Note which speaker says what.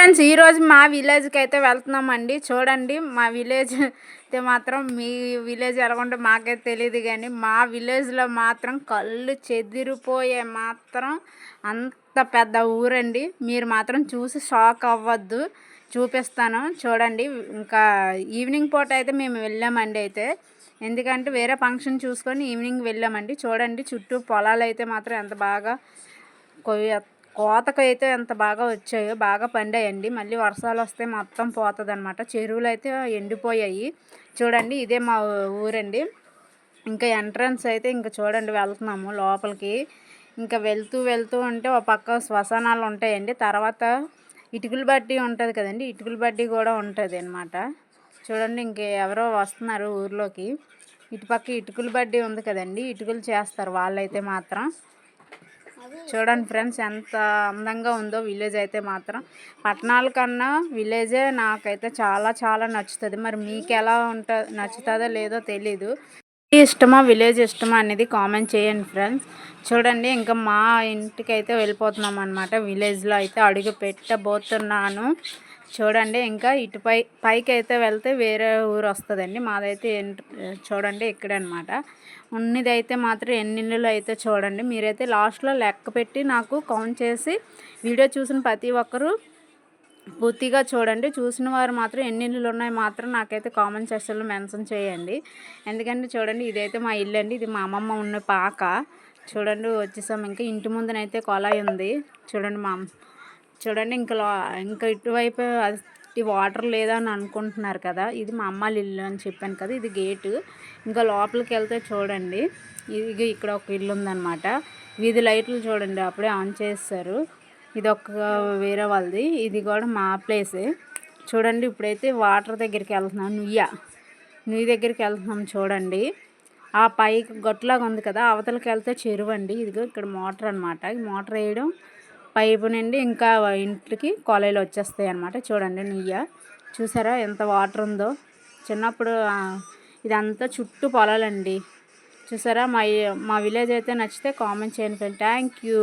Speaker 1: Friends ఈరోజు మా విలేజ్కి అయితే వెళ్తున్నామండి. చూడండి మా విలేజ్ అయితే మాత్రం మీ విలేజ్ ఎలాగుంటే మాకైతే తెలియదు, కానీ మా విలేజ్లో మాత్రం కళ్ళు చెదిరిపోయే మాత్రం అంత పెద్ద ఊరండి. మీరు మాత్రం చూసి షాక్ అవ్వద్దు, చూపిస్తాను చూడండి. ఇంకా ఈవినింగ్ పూట అయితే మేము వెళ్ళామండి. అయితే ఎందుకంటే వేరే ఫంక్షన్ చూసుకొని ఈవినింగ్ వెళ్ళామండి. చూడండి చుట్టూ పొలాలు అయితే మాత్రం ఎంత బాగా కోతకు అయితే ఎంత బాగా వచ్చాయో, బాగా పండాయండి. మళ్ళీ వర్షాలు వస్తే మొత్తం పోతుంది అనమాట. చెరువులు అయితే ఎండిపోయాయి. చూడండి ఇదే మా ఊరండి. ఇంకా ఎంట్రన్స్ అయితే ఇంకా చూడండి వెళ్తున్నాము లోపలికి. ఇంకా వెళ్తూ వెళ్తూ ఉంటే ఒక పక్క శ్మశానాలు ఉంటాయండి. తర్వాత ఇటుకల బడ్డీ ఉంటుంది కదండి, ఇటుకల బడ్డీ కూడా ఉంటుంది అనమాట. చూడండి ఇంక ఎవరో వస్తున్నారు ఊర్లోకి. ఇటుపక్క ఇటుకల బడ్డీ ఉంది కదండి, ఇటుకలు చేస్తారు వాళ్ళైతే మాత్రం. చూడండి ఫ్రెండ్స్ ఎంత అందంగా ఉందో విలేజ్ అయితే మాత్రం. పట్టణాల కన్నా విలేజే నాకైతే చాలా చాలా నచ్చుతుంది. మరి మీకు ఎలా నచ్చుతుందో లేదో తెలీదు. ఇష్టమా విలేజ్ ఇష్టమా అనేది కామెంట్ చేయండి ఫ్రెండ్స్. చూడండి ఇంకా మా ఇంటికి అయితే వెళ్ళిపోతున్నాం అనమాట. విలేజ్లో అయితే అడుగు పెట్టబోతున్నాను. చూడండి ఇంకా ఇటు పైకి అయితే వెళ్తే వేరే ఊరు వస్తుందండి. మాదైతే చూడండి ఇక్కడే అనమాట. ఉన్నదైతే మాత్రం ఎన్ని ఇళ్ళు అయితే చూడండి. మీరైతే లాస్ట్లో లెక్క పెట్టి నాకు కౌంట్ చేసి వీడియో చూసిన ప్రతి ఒక్కరూ పూర్తిగా చూడండి. చూసిన వారు మాత్రం ఎన్ని ఇళ్ళు ఉన్నాయి మాత్రం నాకైతే కామెంట్ సెక్షన్లో మెన్షన్ చేయండి. ఎందుకంటే చూడండి ఇదైతే మా ఇల్లు అండి. ఇది మా అమ్మమ్మ ఉన్న పాక. చూడండి వచ్చేసాం. ఇంకా ఇంటి ముందునైతే కొలాయి ఉంది. చూడండి చూడండి ఇంకా ఇటువైపు వాటర్ లేదని అనుకుంటున్నారు కదా, ఇది మా అమ్మ ఇల్లు అని చెప్పాను కదా, ఇది గేటు. ఇంకా లోపలికి వెళ్తే చూడండి ఇది ఇక్కడ ఒక ఇల్లు ఉందన్నమాట. వీధి లైట్లు చూడండి అప్పుడే ఆన్ చేస్తారు. ఇది ఒక వేరే వాళ్ళది, ఇది కూడా మా ప్లేసే. చూడండి ఇప్పుడైతే వాటర్ దగ్గరికి వెళ్తున్నాం. నుయ్యి దగ్గరికి వెళ్తున్నాం. చూడండి ఆ పైకి గొట్టలాగా ఉంది కదా, అవతలకి వెళ్తే చెరువు అండి. ఇదిగో ఇక్కడ మోటార్ అనమాట. ఈ మోటార్ వేయడం పైపు నుండి ఇంకా ఇంటికి కొలాయిలు వచ్చేస్తాయి అన్నమాట. చూడండి నుయ్య చూసారా ఎంత వాటర్ ఉందో. చిన్నప్పుడు ఇదంతా చుట్టూ పొలాలండి. చూసారా మా విలేజ్ అయితే నచ్చితే కామెంట్ చేయండి. Thank you.